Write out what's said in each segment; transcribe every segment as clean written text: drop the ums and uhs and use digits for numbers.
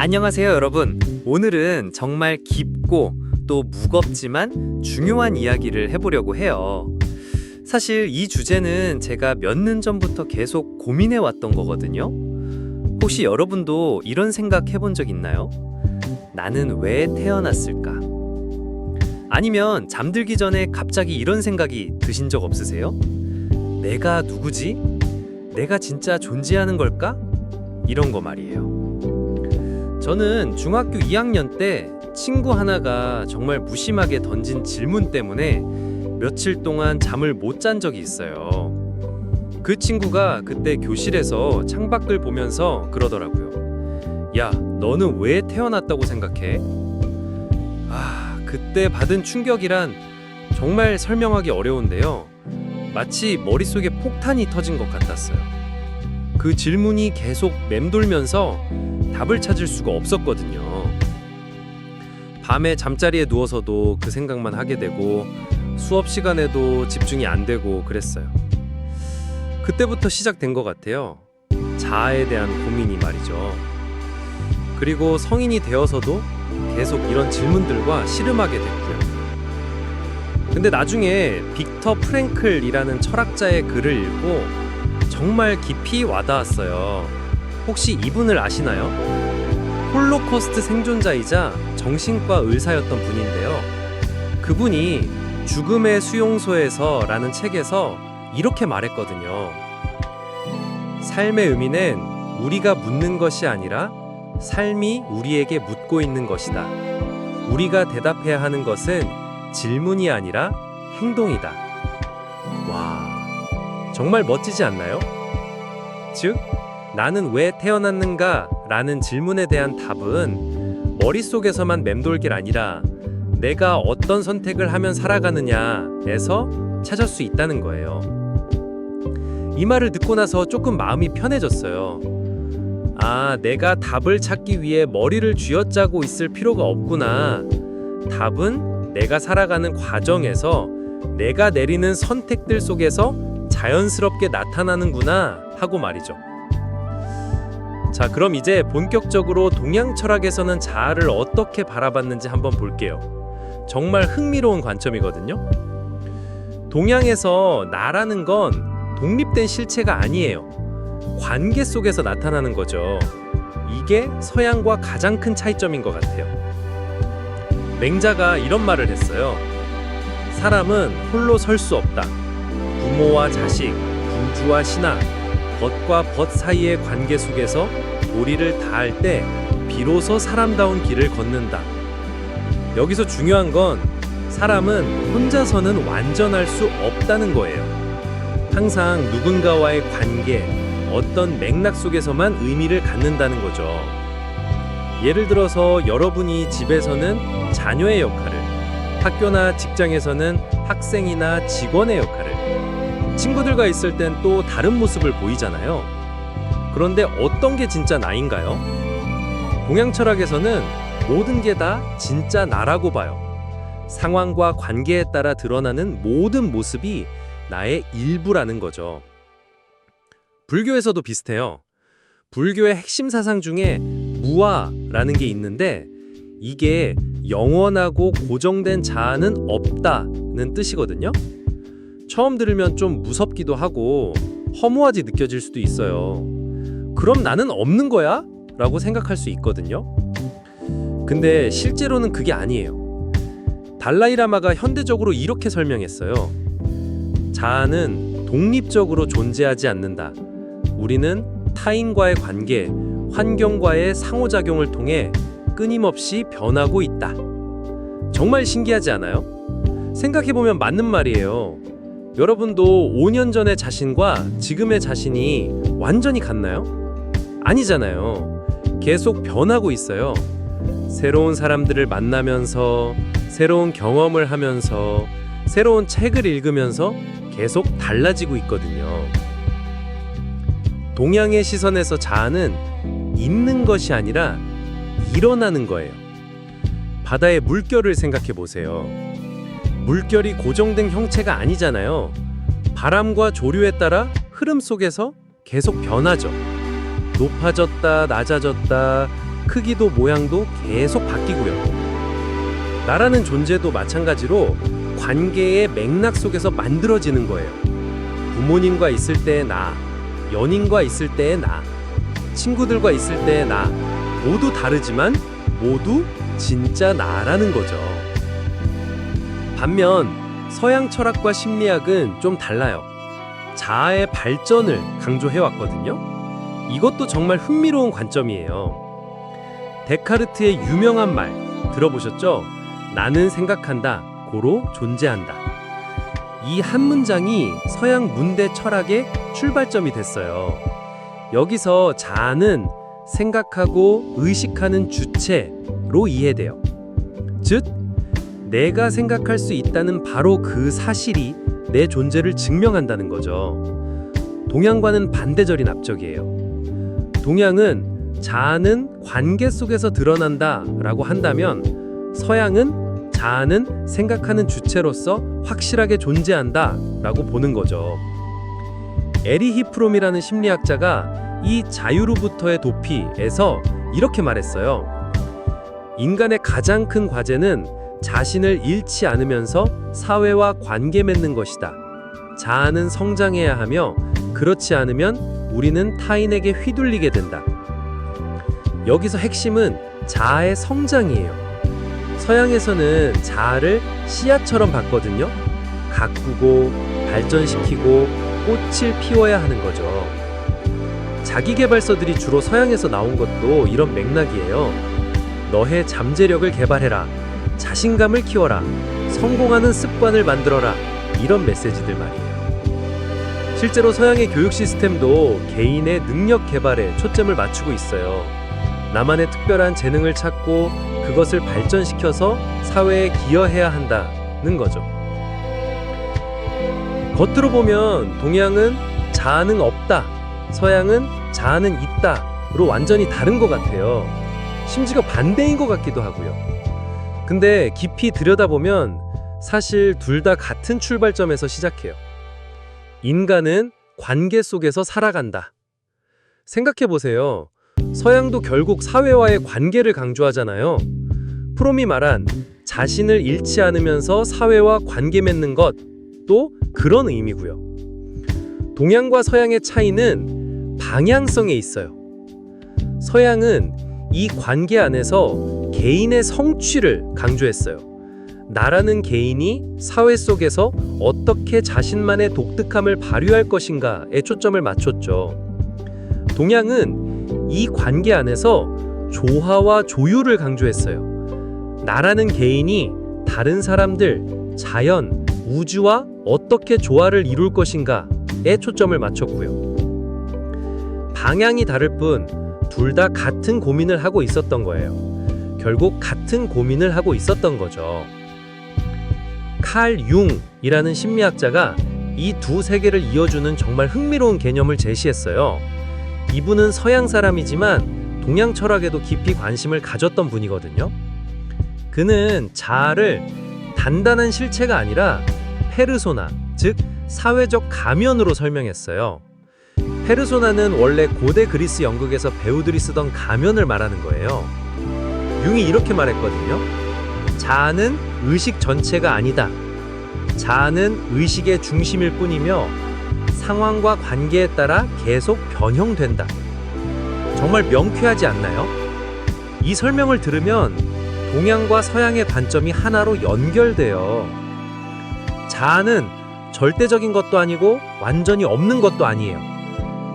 안녕하세요, 여러분. 오늘은 정말 깊고 또 무겁지만 중요한 이야기를 해보려고 해요. 사실 이 주제는 제가 몇 년 전부터 계속 고민해 왔던 거거든요. 혹시 여러분도 이런 생각 해본 적 있나요? 나는 왜 태어났을까? 아니면 잠들기 전에 갑자기 이런 생각이 드신 적 없으세요? 내가 누구지? 내가 진짜 존재하는 걸까? 이런 거 말이에요. 저는 중학교 2학년 때 친구 하나가 정말 무심하게 던진 질문 때문에 며칠 동안 잠을 못 잔 적이 있어요. 그 친구가 그때 교실에서 창밖을 보면서 그러더라고요. 야, 너는 왜 태어났다고 생각해? 그때 받은 충격이란 정말 설명하기 어려운데요. 마치 머릿속에 폭탄이 터진 것 같았어요. 그 질문이 계속 맴돌면서 답을 찾을 수가 없었거든요. 밤에 잠자리에 누워서도 그 생각만 하게 되고 수업 시간에도 집중이 안 되고 그랬어요. 그때부터 시작된 것 같아요. 자아에 대한 고민이 말이죠. 그리고 성인이 되어서도 계속 이런 질문들과 씨름하게 됐고요. 근데 나중에 빅터 프랭클이라는 철학자의 글을 읽고 정말 깊이 와닿았어요. 혹시 이분을 아시나요? 홀로코스트 생존자이자 정신과 의사였던 분인데요. 그분이 죽음의 수용소에서 라는 책에서 이렇게 말했거든요. 삶의 의미는 우리가 묻는 것이 아니라 삶이 우리에게 묻고 있는 것이다. 우리가 대답해야 하는 것은 질문이 아니라 행동이다. 와, 정말 멋지지 않나요? 즉, 나는 왜 태어났는가? 라는 질문에 대한 답은 머릿속에서만 맴돌길 아니라 내가 어떤 선택을 하면 살아가느냐에서 찾을 수 있다는 거예요. 이 말을 듣고 나서 조금 마음이 편해졌어요. 내가 답을 찾기 위해 머리를 쥐어짜고 있을 필요가 없구나. 답은 내가 살아가는 과정에서 내가 내리는 선택들 속에서 자연스럽게 나타나는구나 하고 말이죠. 자, 그럼 이제 본격적으로 동양 철학에서는 자아를 어떻게 바라봤는지 한번 볼게요. 정말 흥미로운 관점이거든요. 동양에서 나라는 건 독립된 실체가 아니에요. 관계 속에서 나타나는 거죠. 이게 서양과 가장 큰 차이점인 것 같아요. 맹자가 이런 말을 했어요. 사람은 홀로 설 수 없다. 부모와 자식, 군주와 신하, 벗과 벗 사이의 관계 속에서 도리를 다할 때 비로소 사람다운 길을 걷는다. 여기서 중요한 건 사람은 혼자서는 완전할 수 없다는 거예요. 항상 누군가와의 관계, 어떤 맥락 속에서만 의미를 갖는다는 거죠. 예를 들어서 여러분이 집에서는 자녀의 역할을, 학교나 직장에서는 학생이나 직원의 역할을, 친구들과 있을 땐 또 다른 모습을 보이잖아요. 그런데 어떤 게 진짜 나인가요? 동양 철학에서는 모든 게 다 진짜 나라고 봐요. 상황과 관계에 따라 드러나는 모든 모습이 나의 일부라는 거죠. 불교에서도 비슷해요. 불교의 핵심 사상 중에 무아라는 게 있는데 이게 영원하고 고정된 자아는 없다는 뜻이거든요. 처음 들으면 좀 무섭기도 하고 허무하게 느껴질 수도 있어요. 그럼 나는 없는 거야? 라고 생각할 수 있거든요. 근데 실제로는 그게 아니에요. 달라이라마가 현대적으로 이렇게 설명했어요. 자아는 독립적으로 존재하지 않는다. 우리는 타인과의 관계, 환경과의 상호작용을 통해 끊임없이 변하고 있다. 정말 신기하지 않아요? 생각해보면 맞는 말이에요. 여러분도 5년 전의 자신과 지금의 자신이 완전히 같나요? 아니잖아요. 계속 변하고 있어요. 새로운 사람들을 만나면서, 새로운 경험을 하면서, 새로운 책을 읽으면서 계속 달라지고 있거든요. 동양의 시선에서 자아는 있는 것이 아니라 일어나는 거예요. 바다의 물결을 생각해 보세요. 물결이 고정된 형체가 아니잖아요. 바람과 조류에 따라 흐름 속에서 계속 변하죠. 높아졌다, 낮아졌다, 크기도 모양도 계속 바뀌고요. 나라는 존재도 마찬가지로 관계의 맥락 속에서 만들어지는 거예요. 부모님과 있을 때의 나, 연인과 있을 때의 나, 친구들과 있을 때의 나, 모두 다르지만 모두 진짜 나라는 거죠. 반면 서양 철학과 심리학은 좀 달라요. 자아의 발전을 강조해왔거든요. 이것도 정말 흥미로운 관점이에요. 데카르트의 유명한 말 들어보셨죠? 나는 생각한다, 고로 존재한다. 이 한 문장이 서양 문대 철학의 출발점이 됐어요. 여기서 자아는 생각하고 의식하는 주체로 이해돼요. 즉, 내가 생각할 수 있다는 바로 그 사실이 내 존재를 증명한다는 거죠. 동양과는 반대절인 압적이에요. 동양은 자아는 관계 속에서 드러난다 라고 한다면 서양은 자아는 생각하는 주체로서 확실하게 존재한다 라고 보는 거죠. 에리히 프롬이라는 심리학자가 이 자유로부터의 도피에서 이렇게 말했어요. 인간의 가장 큰 과제는 자신을 잃지 않으면서 사회와 관계 맺는 것이다. 자아는 성장해야 하며 그렇지 않으면 우리는 타인에게 휘둘리게 된다. 여기서 핵심은 자아의 성장이에요. 서양에서는 자아를 씨앗처럼 봤거든요. 가꾸고 발전시키고 꽃을 피워야 하는 거죠. 자기계발서들이 주로 서양에서 나온 것도 이런 맥락이에요. 너의 잠재력을 개발해라. 자신감을 키워라. 성공하는 습관을 만들어라. 이런 메시지들 말이에요. 실제로 서양의 교육 시스템도 개인의 능력 개발에 초점을 맞추고 있어요. 나만의 특별한 재능을 찾고 그것을 발전시켜서 사회에 기여해야 한다는 거죠. 겉으로 보면 동양은 자아는 없다, 서양은 자아는 있다로 완전히 다른 것 같아요. 심지어 반대인 것 같기도 하고요. 근데 깊이 들여다보면 사실 둘 다 같은 출발점에서 시작해요. 인간은 관계 속에서 살아간다. 생각해보세요. 서양도 결국 사회와의 관계를 강조하잖아요. 프롬이 말한 자신을 잃지 않으면서 사회와 관계 맺는 것도 그런 의미고요. 동양과 서양의 차이는 방향성에 있어요. 서양은 이 관계 안에서 개인의 성취를 강조했어요. 나라는 개인이 사회 속에서 어떻게 자신만의 독특함을 발휘할 것인가에 초점을 맞췄죠. 동양은 이 관계 안에서 조화와 조율을 강조했어요. 나라는 개인이 다른 사람들, 자연, 우주와 어떻게 조화를 이룰 것인가에 초점을 맞췄고요. 방향이 다를 뿐 둘 다 같은 고민을 하고 있었던 거예요. 결국 같은 고민을 하고 있었던 거죠. 칼 융이라는 심리학자가 이 두 세계를 이어주는 정말 흥미로운 개념을 제시했어요. 이분은 서양 사람이지만 동양 철학에도 깊이 관심을 가졌던 분이거든요. 그는 자아를 단단한 실체가 아니라 페르소나, 즉 사회적 가면으로 설명했어요. 페르소나는 원래 고대 그리스 연극에서 배우들이 쓰던 가면을 말하는 거예요. 융이 이렇게 말했거든요. 자아는 의식 전체가 아니다. 자아는 의식의 중심일 뿐이며 상황과 관계에 따라 계속 변형된다. 정말 명쾌하지 않나요? 이 설명을 들으면 동양과 서양의 관점이 하나로 연결돼요. 자아는 절대적인 것도 아니고 완전히 없는 것도 아니에요.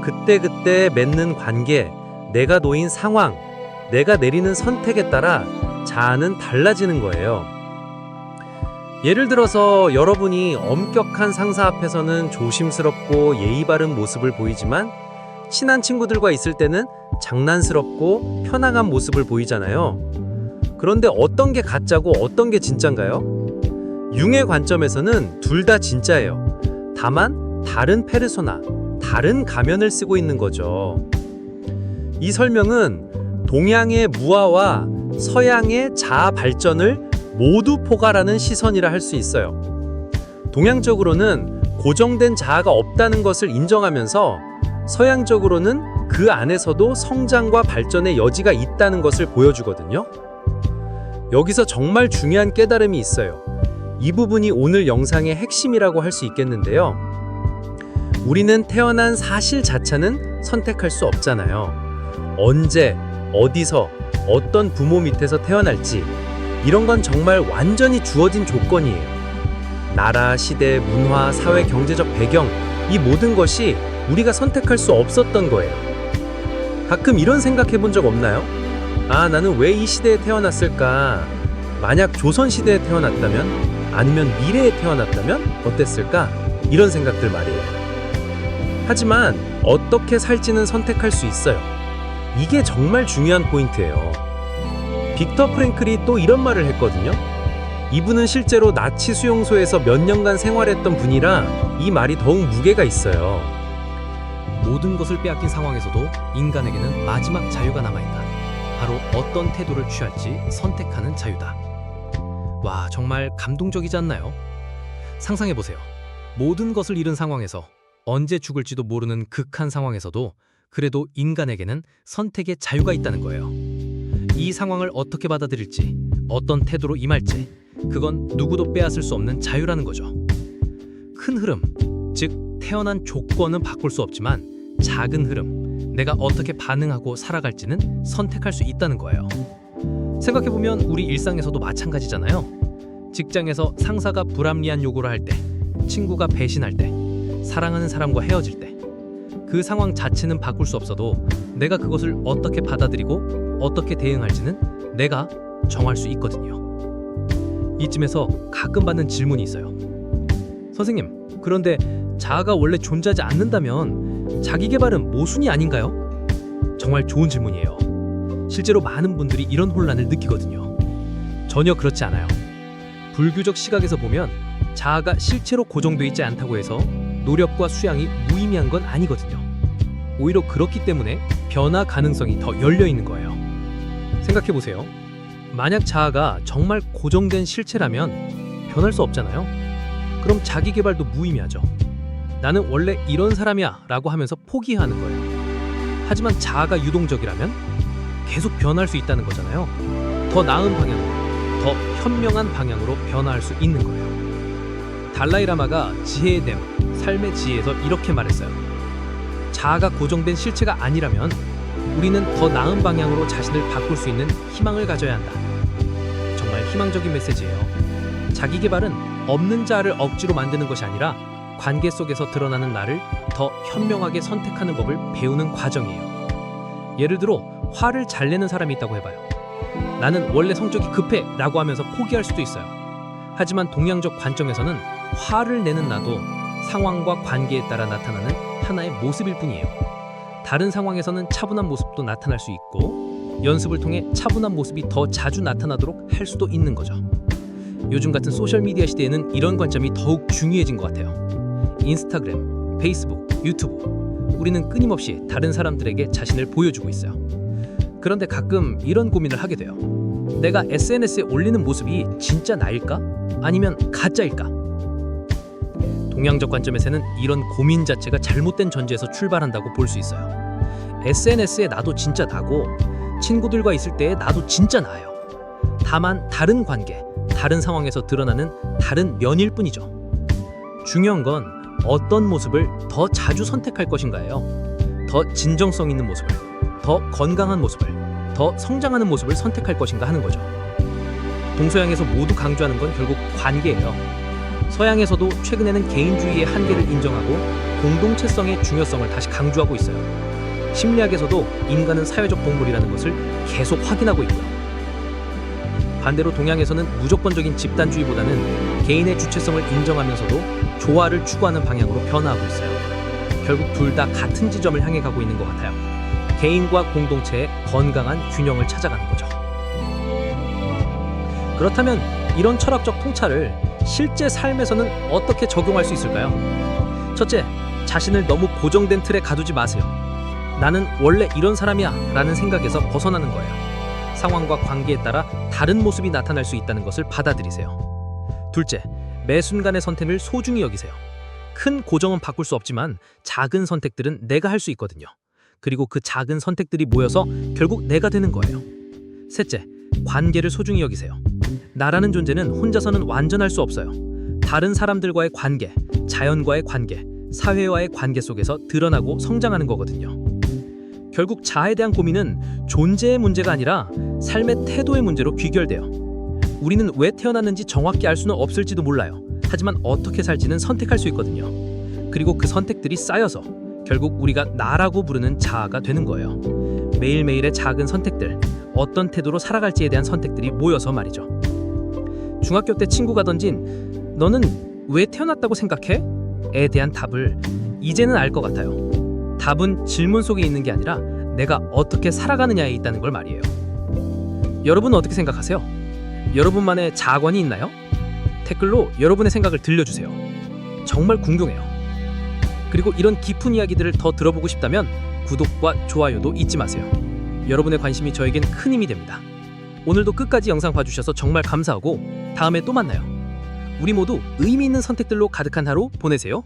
그때그때 맺는 관계, 내가 놓인 상황, 내가 내리는 선택에 따라 자아는 달라지는 거예요. 예를 들어서 여러분이 엄격한 상사 앞에서는 조심스럽고 예의 바른 모습을 보이지만 친한 친구들과 있을 때는 장난스럽고 편안한 모습을 보이잖아요. 그런데 어떤 게 가짜고 어떤 게 진짠가요? 융의 관점에서는 둘 다 진짜예요. 다만 다른 페르소나, 다른 가면을 쓰고 있는 거죠. 이 설명은 동양의 무아와 서양의 자아 발전을 모두 포괄하는 시선이라 할 수 있어요. 동양적으로는 고정된 자아가 없다는 것을 인정하면서 서양적으로는 그 안에서도 성장과 발전의 여지가 있다는 것을 보여주거든요. 여기서 정말 중요한 깨달음이 있어요. 이 부분이 오늘 영상의 핵심이라고 할 수 있겠는데요. 우리는 태어난 사실 자체는 선택할 수 없잖아요. 언제, 어디서, 어떤 부모 밑에서 태어날지 이런 건 정말 완전히 주어진 조건이에요. 나라, 시대, 문화, 사회, 경제적 배경 이 모든 것이 우리가 선택할 수 없었던 거예요. 가끔 이런 생각해 본 적 없나요? 아, 나는 왜 이 시대에 태어났을까? 만약 조선시대에 태어났다면? 아니면 미래에 태어났다면? 어땠을까? 이런 생각들 말이에요. 하지만 어떻게 살지는 선택할 수 있어요. 이게 정말 중요한 포인트예요. 빅터 프랭클이 또 이런 말을 했거든요. 이분은 실제로 나치 수용소에서 몇 년간 생활했던 분이라 이 말이 더욱 무게가 있어요. 모든 것을 빼앗긴 상황에서도 인간에게는 마지막 자유가 남아있다. 바로 어떤 태도를 취할지 선택하는 자유다. 와, 정말 감동적이지 않나요? 상상해보세요. 모든 것을 잃은 상황에서 언제 죽을지도 모르는 극한 상황에서도 그래도 인간에게는 선택의 자유가 있다는 거예요. 이 상황을 어떻게 받아들일지, 어떤 태도로 임할지, 그건 누구도 빼앗을 수 없는 자유라는 거죠. 큰 흐름, 즉 태어난 조건은 바꿀 수 없지만 작은 흐름, 내가 어떻게 반응하고 살아갈지는 선택할 수 있다는 거예요. 생각해보면 우리 일상에서도 마찬가지잖아요. 직장에서 상사가 불합리한 요구를 할 때, 친구가 배신할 때, 사랑하는 사람과 헤어질 때, 그 상황 자체는 바꿀 수 없어도 내가 그것을 어떻게 받아들이고 어떻게 대응할지는 내가 정할 수 있거든요. 이쯤에서 가끔 받는 질문이 있어요. 선생님, 그런데 자아가 원래 존재하지 않는다면 자기 개발은 모순이 아닌가요? 정말 좋은 질문이에요. 실제로 많은 분들이 이런 혼란을 느끼거든요. 전혀 그렇지 않아요. 불교적 시각에서 보면 자아가 실체로 고정돼 있지 않다고 해서 노력과 수양이 무의미한 건 아니거든요. 오히려 그렇기 때문에 변화 가능성이 더 열려 있는 거예요. 생각해보세요. 만약 자아가 정말 고정된 실체라면 변할 수 없잖아요. 그럼 자기 개발도 무의미하죠. 나는 원래 이런 사람이야 라고 하면서 포기하는 거예요. 하지만 자아가 유동적이라면 계속 변할 수 있다는 거잖아요. 더 나은 방향으로, 더 현명한 방향으로 변화할 수 있는 거예요. 달라이라마가 지혜의 댐, 삶의 지혜에서 이렇게 말했어요. 자아가 고정된 실체가 아니라면 우리는 더 나은 방향으로 자신을 바꿀 수 있는 희망을 가져야 한다. 정말 희망적인 메시지예요. 자기 개발은 없는 자아를 억지로 만드는 것이 아니라 관계 속에서 드러나는 나를 더 현명하게 선택하는 법을 배우는 과정이에요. 예를 들어 화를 잘 내는 사람이 있다고 해봐요. 나는 원래 성격이 급해 라고 하면서 포기할 수도 있어요. 하지만 동양적 관점에서는 화를 내는 나도 상황과 관계에 따라 나타나는 하나의 모습일 뿐이에요. 다른 상황에서는 차분한 모습도 나타날 수 있고 연습을 통해 차분한 모습이 더 자주 나타나도록 할 수도 있는 거죠. 요즘 같은 소셜미디어 시대에는 이런 관점이 더욱 중요해진 것 같아요. 인스타그램, 페이스북, 유튜브 우리는 끊임없이 다른 사람들에게 자신을 보여주고 있어요. 그런데 가끔 이런 고민을 하게 돼요. 내가 SNS에 올리는 모습이 진짜 나일까? 아니면 가짜일까? 동양적 관점에서는 이런 고민 자체가 잘못된 전제에서 출발한다고 볼 수 있어요. SNS에 나도 진짜 나고 친구들과 있을 때의 나도 진짜 나예요. 다만 다른 관계, 다른 상황에서 드러나는 다른 면일 뿐이죠. 중요한 건 어떤 모습을 더 자주 선택할 것인가예요. 더 진정성 있는 모습을, 더 건강한 모습을, 더 성장하는 모습을 선택할 것인가 하는 거죠. 동서양에서 모두 강조하는 건 결국 관계예요. 서양에서도 최근에는 개인주의의 한계를 인정하고 공동체성의 중요성을 다시 강조하고 있어요. 심리학에서도 인간은 사회적 동물이라는 것을 계속 확인하고 있고요. 반대로 동양에서는 무조건적인 집단주의보다는 개인의 주체성을 인정하면서도 조화를 추구하는 방향으로 변화하고 있어요. 결국 둘 다 같은 지점을 향해 가고 있는 것 같아요. 개인과 공동체의 건강한 균형을 찾아가는 거죠. 그렇다면 이런 철학적 통찰을 실제 삶에서는 어떻게 적용할 수 있을까요? 첫째, 자신을 너무 고정된 틀에 가두지 마세요. 나는 원래 이런 사람이야 라는 생각에서 벗어나는 거예요. 상황과 관계에 따라 다른 모습이 나타날 수 있다는 것을 받아들이세요. 둘째, 매 순간의 선택을 소중히 여기세요. 큰 고정은 바꿀 수 없지만 작은 선택들은 내가 할 수 있거든요. 그리고 그 작은 선택들이 모여서 결국 내가 되는 거예요. 셋째, 관계를 소중히 여기세요. 나라는 존재는 혼자서는 완전할 수 없어요. 다른 사람들과의 관계, 자연과의 관계, 사회와의 관계 속에서 드러나고 성장하는 거거든요. 결국 자아에 대한 고민은 존재의 문제가 아니라 삶의 태도의 문제로 귀결돼요. 우리는 왜 태어났는지 정확히 알 수는 없을지도 몰라요. 하지만 어떻게 살지는 선택할 수 있거든요. 그리고 그 선택들이 쌓여서 결국 우리가 나라고 부르는 자아가 되는 거예요. 매일매일의 작은 선택들, 어떤 태도로 살아갈지에 대한 선택들이 모여서 말이죠. 중학교 때 친구가 던진 "너는 왜 태어났다고 생각해?" 에 대한 답을 이제는 알 것 같아요. 답은 질문 속에 있는 게 아니라 내가 어떻게 살아가느냐에 있다는 걸 말이에요. 여러분은 어떻게 생각하세요? 여러분만의 자아관이 있나요? 댓글로 여러분의 생각을 들려주세요. 정말 궁금해요. 그리고 이런 깊은 이야기들을 더 들어보고 싶다면 구독과 좋아요도 잊지 마세요. 여러분의 관심이 저에겐 큰 힘이 됩니다. 오늘도 끝까지 영상 봐주셔서 정말 감사하고 다음에 또 만나요. 우리 모두 의미 있는 선택들로 가득한 하루 보내세요.